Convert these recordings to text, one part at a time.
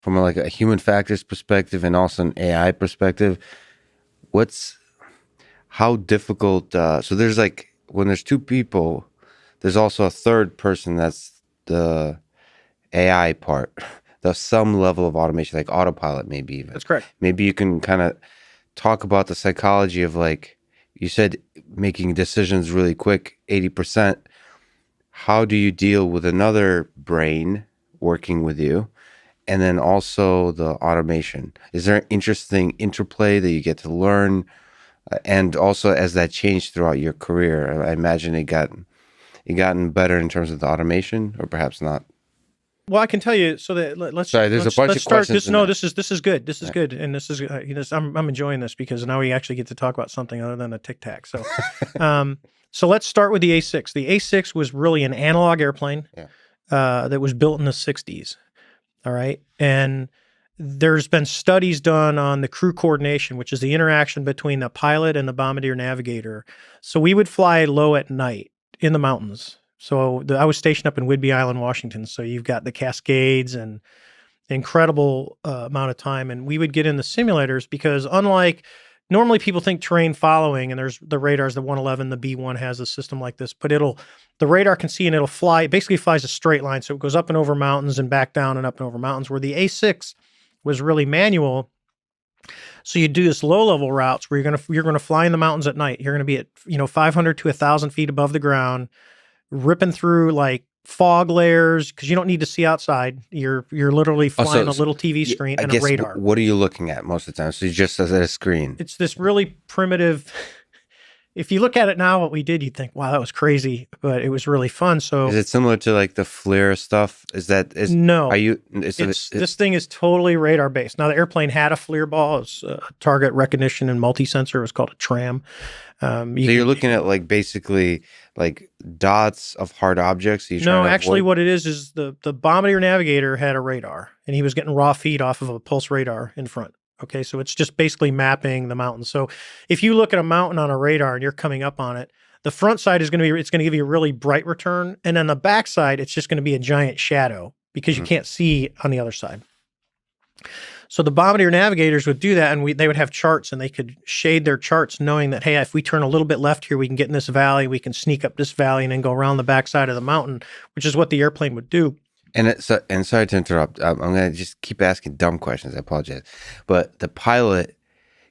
from like a human factors perspective and also an AI perspective, how difficult, so there's like, when there's two people, there's also a third person that's the AI part, the some level of automation, like autopilot maybe even. That's correct. Maybe you can kind of talk about the psychology of, like, you said, making decisions really quick, 80%. How do you deal with another brain working with you? And then also the automation. Is there an interesting interplay that you get to learn? And also, as that changed throughout your career, I imagine it gotten better in terms of the automation, or perhaps not. Well, I can tell you. So that let's. Sorry, there's a bunch of start. questions. This is good. This is good, and this is I'm enjoying this because now we actually get to talk about something other than a Tic Tac. So, so let's start with the A6. The A6 was really an analog airplane that was built in the '60s. All right, and there's been studies done on the crew coordination, which is the interaction between the pilot and the bombardier navigator. So we would fly low at night in the mountains. So I was stationed up in Whidbey Island, Washington. So you've got the Cascades and incredible amount of time. And we would get in the simulators because unlike normally people think terrain following, and there's the radars, the 111, the B1 has a system like this, but the radar can see and it'll fly, it basically flies a straight line. So it goes up and over mountains and back down and up and over mountains, where the A6 was really manual. So you do this low-level routes where you're gonna fly in the mountains at night. You're gonna be at 500 to 1,000 feet above the ground, ripping through like fog layers because you don't need to see outside. You're literally flying a little TV screen and a radar. What are you looking at most of the time? So you just as a screen. It's this really primitive. If you look at it now, what we did, you'd think, wow, that was crazy, but it was really fun. So is it similar to like the FLIR stuff? No. This thing is totally radar based. Now the airplane had a FLIR ball, it's a target recognition and multi-sensor. It was called a tram. You're looking at like basically like dots of hard objects. No, actually what it is the bombardier navigator had a radar and he was getting raw feed off of a pulse radar in front. Okay, so it's just basically mapping the mountain. So if you look at a mountain on a radar and you're coming up on it, the front side is going to give you a really bright return. And on the back side, it's just going to be a giant shadow because you can't see on the other side. So the bombardier navigators would do that, and they would have charts, and they could shade their charts knowing that, hey, if we turn a little bit left here, we can get in this valley, we can sneak up this valley and then go around the backside of the mountain, which is what the airplane would do. And sorry to interrupt. I'm going to just keep asking dumb questions. I apologize. But the pilot,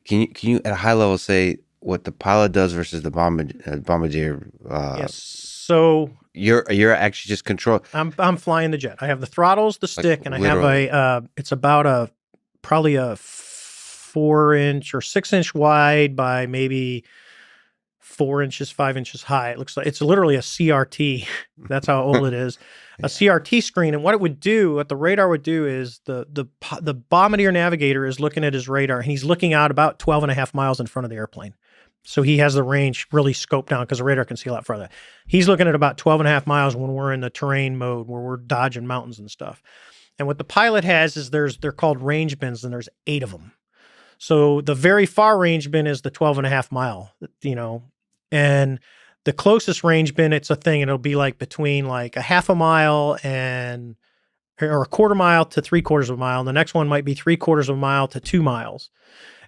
can you at a high level say what the pilot does versus the bombardier? Yes. So you're actually just control. I'm flying the jet. I have the throttles, the stick, and literally. I have it's about probably a 4-inch or 6-inch wide by maybe 4 inches, 5 inches high. It looks like it's literally a CRT. That's how old it is. A CRT screen. And what the radar would do is the bombardier navigator is looking at his radar and he's looking out about 12.5 miles in front of the airplane. So he has the range really scoped down because the radar can see a lot farther. He's looking at about 12.5 miles when we're in the terrain mode where we're dodging mountains and stuff. And what the pilot has is they're called range bins, and there's 8 of them. So the very far range bin is the 12.5 mile, and the closest range bin, it's a thing, and it'll be like between like a half a mile or a quarter mile to 3/4 of a mile. And the next one might be 3/4 of a mile to 2 miles.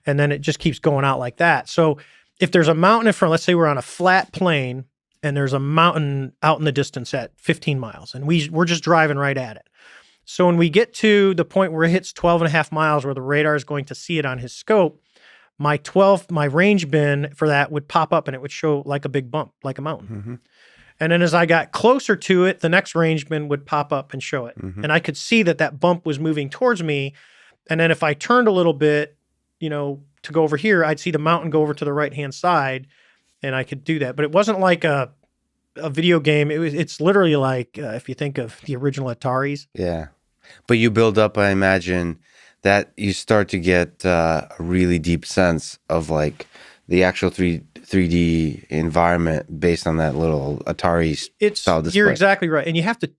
And then it just keeps going out like that. So if there's a mountain in front, let's say we're on a flat plain and there's a mountain out in the distance at 15 miles and we're just driving right at it. So when we get to the point where it hits 12.5 miles where the radar is going to see it on his scope, my range bin for that would pop up and it would show like a big bump, like a mountain. Mm-hmm. And then as I got closer to it, the next range bin would pop up and show it. Mm-hmm. And I could see that bump was moving towards me. And then if I turned a little bit, to go over here, I'd see the mountain go over to the right-hand side and I could do that. But it wasn't like a video game. It's literally like, if you think of the original Ataris. Yeah. But you build up, I imagine, that you start to get a really deep sense of like the actual 3D environment based on that little Atari style display. You're exactly right. And you have to